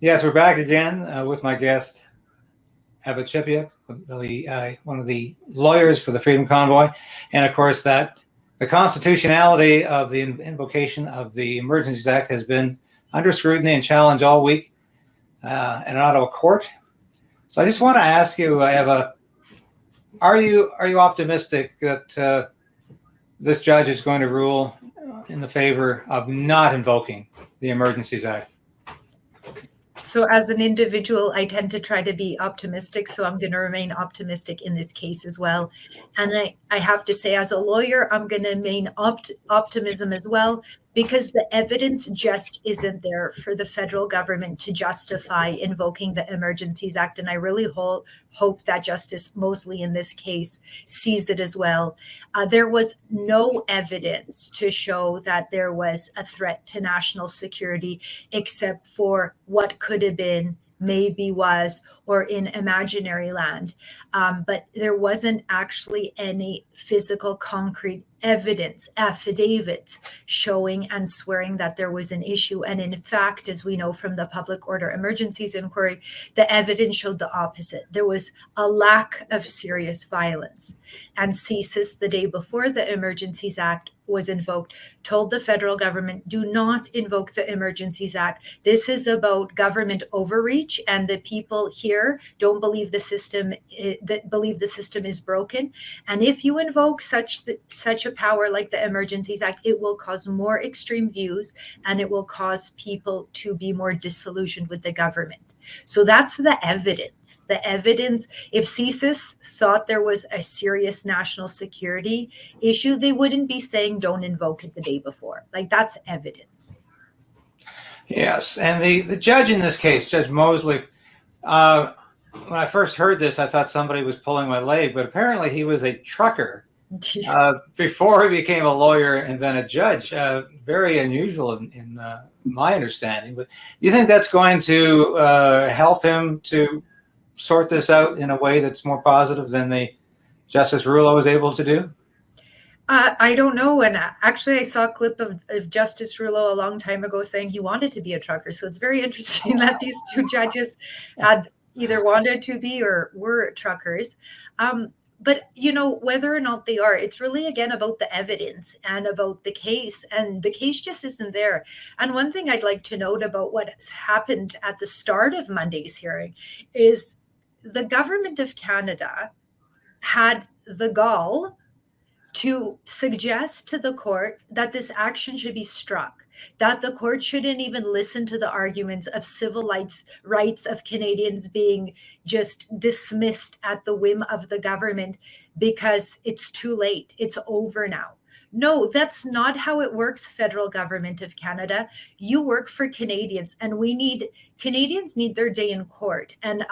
Yes, we're back again with my guest, Chipiuk, one of the lawyers for the Freedom Convoy, and of course that the constitutionality of the invocation of the Emergencies Act has been under scrutiny and challenged all week in an Ottawa court. So I just want to ask you, Eva, are you optimistic that this judge is going to rule in the favor of not invoking the Emergencies Act? So as an individual, I tend to try to be optimistic. So I'm going to remain optimistic in this case as well. And I have to say, as a lawyer, I'm going to remain optimism as well, because the evidence just isn't there for the federal government to justify invoking the Emergencies Act. And I really hope that Justice Mosley in this case sees it as well. There was no evidence to show that there was a threat to national security, except for what could have been, maybe was, or in imaginary land. But there wasn't actually any physical concrete evidence, affidavits showing and swearing that there was an issue. And in fact, as we know from the Public Order Emergencies Inquiry, the evidence showed the opposite. There was a lack of serious violence. And CSIS, the day before the Emergencies Act was invoked, told the federal government, do not invoke the Emergencies Act. This is about government overreach, and the people here don't believe the system is broken. And if you invoke such a power like the Emergencies Act, it will cause more extreme views, and it will cause people to be more disillusioned with the government. So that's the evidence. The evidence, if CSIS thought there was a serious national security issue, they wouldn't be saying don't invoke it the day before. Like, that's evidence. Yes, and the judge in this case, Judge Mosley, when I first heard this, I thought somebody was pulling my leg, but apparently he was a trucker before he became a lawyer and then a judge. Very unusual in my understanding. But do you think that's going to help him to sort this out in a way that's more positive than the Justice Rouleau was able to do? I don't know. And actually, I saw a clip of Justice Rouleau a long time ago saying he wanted to be a trucker. So it's very interesting that these two judges had either wanted to be or were truckers. But, whether or not they are, it's really, again, about the evidence and about the case. And the case just isn't there. And one thing I'd like to note about what has happened at the start of Monday's hearing is the government of Canada had the gall to suggest to the court that this action should be struck, that the court shouldn't even listen to the arguments of civil rights of Canadians being just dismissed at the whim of the government because it's too late. It's over now. No, that's not how it works, federal government of Canada. You work for Canadians, and Canadians need their day in court. And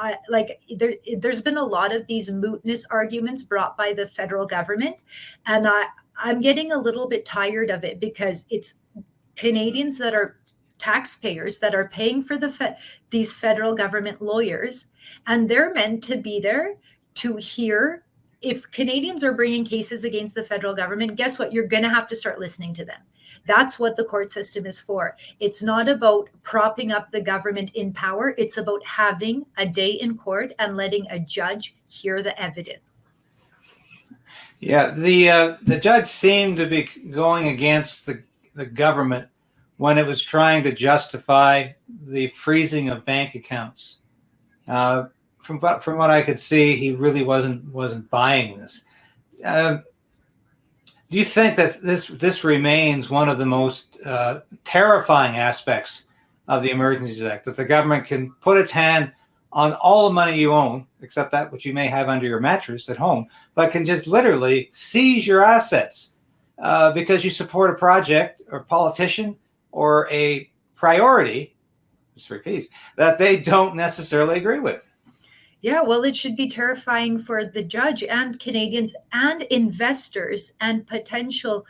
there's been a lot of these mootness arguments brought by the federal government, and I'm getting a little bit tired of it, because it's Canadians that are taxpayers that are paying for these federal government lawyers, and they're meant to be there to hear. If Canadians are bringing cases against the federal government, guess what? You're going to have to start listening to them. That's what the court system is for. It's not about propping up the government in power. It's about having a day in court and letting a judge hear the evidence. Yeah, the judge seemed to be going against the government when it was trying to justify the freezing of bank accounts. From what I could see, he really wasn't buying this. Do you think that this remains one of the most terrifying aspects of the Emergencies Act, that the government can put its hand on all the money you own, except that which you may have under your mattress at home, but can just literally seize your assets because you support a project or politician or a priority, just repeat, that they don't necessarily agree with? Yeah, well, it should be terrifying for the judge and Canadians and investors and potential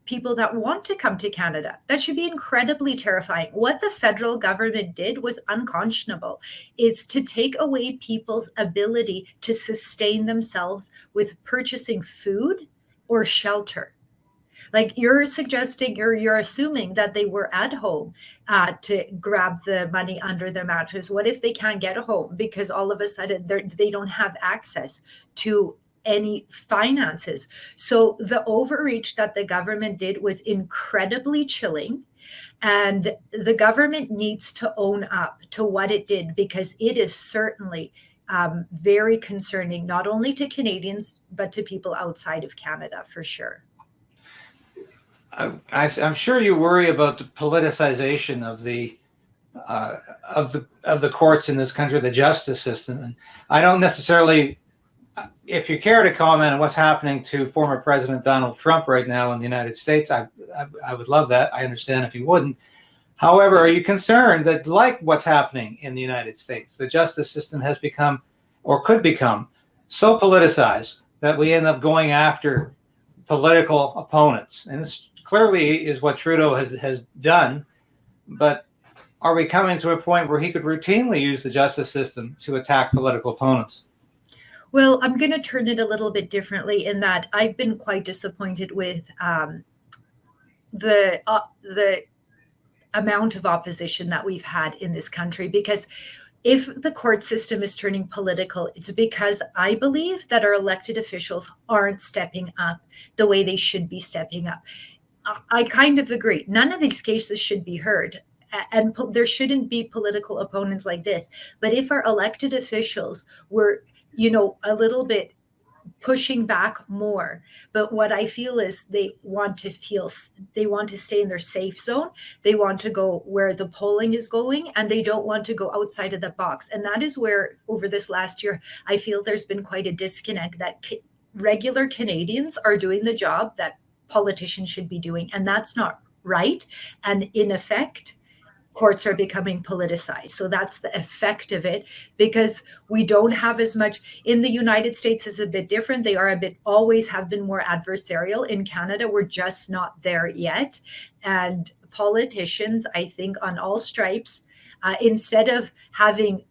people that want to come to Canada. That should be incredibly terrifying. What the federal government did was unconscionable. It's to take away people's ability to sustain themselves with purchasing food or shelter. Like you're suggesting, you're assuming that they were at home to grab the money under their mattress. What if they can't get home because all of a sudden they don't have access to any finances? So the overreach that the government did was incredibly chilling. And the government needs to own up to what it did, because it is certainly very concerning, not only to Canadians, but to people outside of Canada, for sure. I'm sure you worry about the politicization of the courts in this country, the justice system. And I don't necessarily, if you care to comment on what's happening to former President Donald Trump right now in the United States, I would love that. I understand if you wouldn't. However, are you concerned that, like what's happening in the United States, the justice system has become, or could become, so politicized that we end up going after political opponents? And this clearly is what Trudeau has done. But are we coming to a point where he could routinely use the justice system to attack political opponents? Well, I'm going to turn it a little bit differently in that I've been quite disappointed with the amount of opposition that we've had in this country, because if the court system is turning political, it's because I believe that our elected officials aren't stepping up the way they should be stepping up. I kind of agree. None of these cases should be heard, and there shouldn't be political opponents like this. But if our elected officials were, a little bit pushing back more, but what I feel is they want to stay in their safe zone. They want to go where the polling is going, and they don't want to go outside of the box. And that is where, over this last year, I feel there's been quite a disconnect, that regular Canadians are doing the job that politicians should be doing, and that's not right. And in effect, courts are becoming politicized. So that's the effect of it, because we don't have as much. In the United States is a bit different. They are always have been more adversarial. In Canada, we're just not there yet. And politicians, I think, on all stripes, instead of having,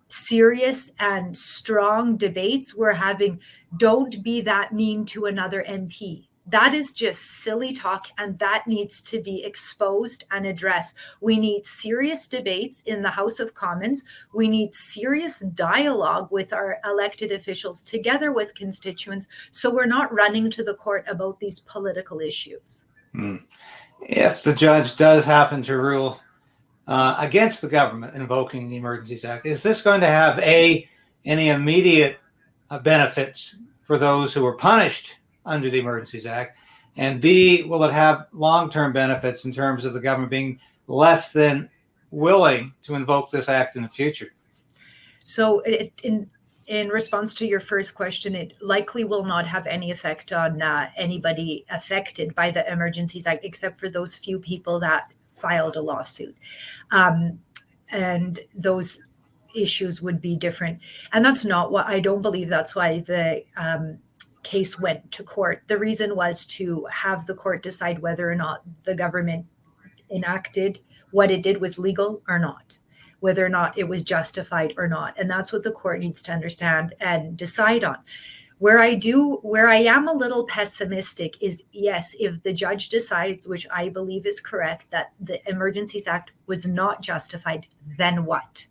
serious and strong debates, we're having, don't be that mean to another MP. That is just silly talk, and that needs to be exposed and addressed. We need serious debates in the House of Commons. We need serious dialogue with our elected officials together with constituents, so we're not running to the court about these political issues. If the judge does happen to rule against the government invoking the Emergencies Act, is this going to have any immediate benefits for those who were punished under the Emergencies Act, and B, will it have long-term benefits in terms of the government being less than willing to invoke this act in the future? So in response to your first question, it likely will not have any effect on anybody affected by the Emergencies Act, except for those few people that filed a lawsuit. And those issues would be different. And that's not what, I don't believe that's why the case went to court. The reason was to have the court decide whether or not the government enacted what it did was legal or not, whether or not it was justified or not. And that's what the court needs to understand and decide on. Where I am a little pessimistic is, yes, if the judge decides, which I believe is correct, that the Emergencies Act was not justified, then what?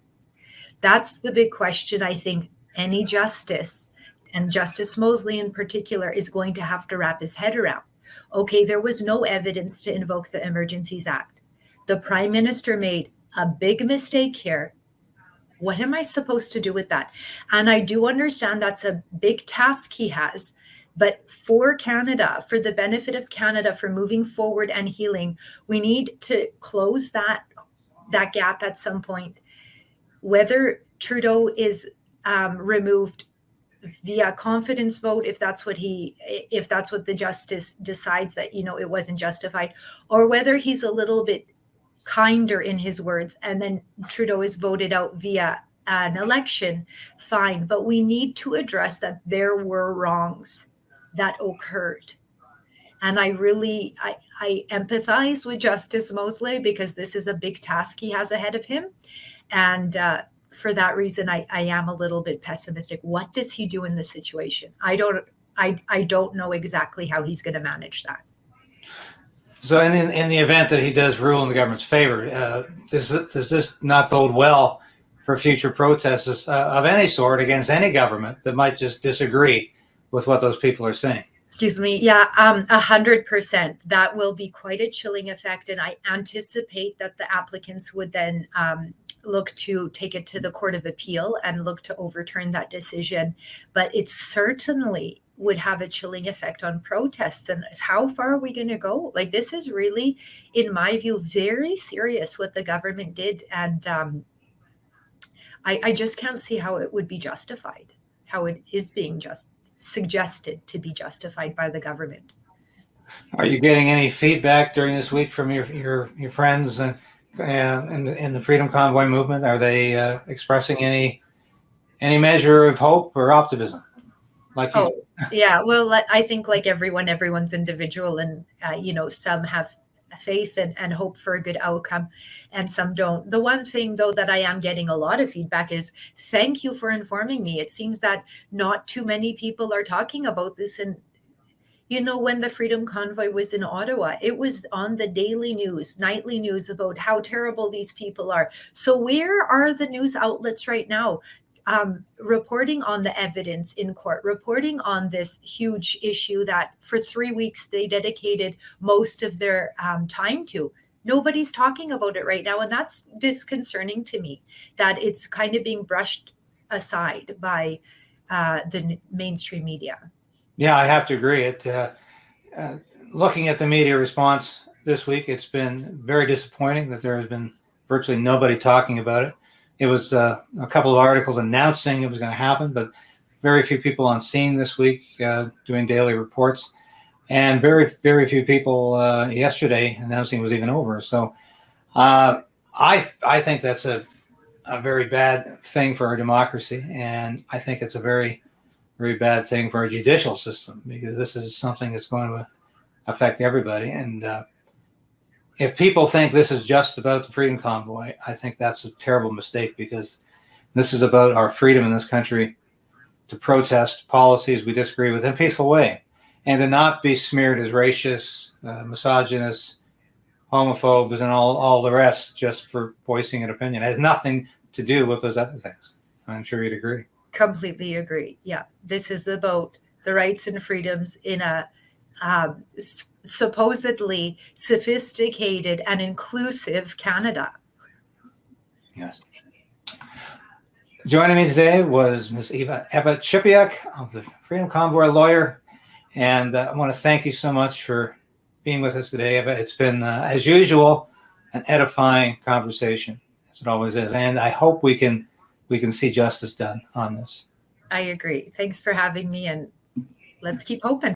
That's the big question I think any justice, and Justice Mosley in particular, is going to have to wrap his head around. Okay, there was no evidence to invoke the Emergencies Act. The Prime Minister made a big mistake here. What am I supposed to do with that? And I do understand that's a big task he has, but for Canada, for the benefit of Canada, for moving forward and healing, we need to close that gap at some point. Whether Trudeau is removed via confidence vote, if that's what the justice decides that it wasn't justified, or whether he's a little bit kinder in his words and then Trudeau is voted out via an election, fine. But we need to address that there were wrongs that occurred. And I empathize with Justice Mosley, because this is a big task he has ahead of him. And for that reason, I am a little bit pessimistic. What does he do in this situation? I don't know exactly how he's going to manage that. So in the event that he does rule in the government's favor, does this not bode well for future protests of any sort against any government that might just disagree with what those people are saying? Excuse me. Yeah, 100%. That will be quite a chilling effect. And I anticipate that the applicants would then look to take it to the Court of Appeal and look to overturn that decision. But it certainly would have a chilling effect on protests. And how far are we going to go? Like, this is really, in my view, very serious what the government did. And I just can't see how it would be justified, how it is being suggested to be justified by the government. Are you getting any feedback during this week from your friends in the Freedom Convoy movement? Are they expressing any measure of hope or optimism? Like you? Oh, yeah. Well, I think like everyone's individual, and some have faith and hope for a good outcome, and some don't. The one thing, though, that I am getting a lot of feedback is, thank you for informing me. It seems that not too many people are talking about this. And when the Freedom Convoy was in Ottawa, it was on the daily news, nightly news, about how terrible these people are. So where are the news outlets right now? Reporting on the evidence in court, reporting on this huge issue that for 3 weeks they dedicated most of their time to. Nobody's talking about it right now. And that's disconcerting to me, that it's kind of being brushed aside by the mainstream media. Yeah, I have to agree. Looking at the media response this week, it's been very disappointing that there has been virtually nobody talking about it. It was a couple of articles announcing it was going to happen, but very few people on scene this week doing daily reports, and very, very few people yesterday announcing it was even over. So I think that's a very bad thing for our democracy, and I think it's a very, very bad thing for our judicial system, because this is something that's going to affect everybody. And if people think this is just about the Freedom Convoy, I think that's a terrible mistake, because this is about our freedom in this country to protest policies we disagree with in a peaceful way, and to not be smeared as racist, misogynist, homophobes, and all the rest just for voicing an opinion. It has nothing to do with those other things. I'm sure you'd agree. Completely agree. Yeah, this is about the rights and freedoms in a supposedly sophisticated and inclusive Canada. Yes. Joining me today was Ms. Eva Chipiuk of the Freedom Convoy lawyer. And I want to thank you so much for being with us today, Eva. It's been, as usual, an edifying conversation, as it always is. And I hope we can see justice done on this. I agree. Thanks for having me, and let's keep hoping.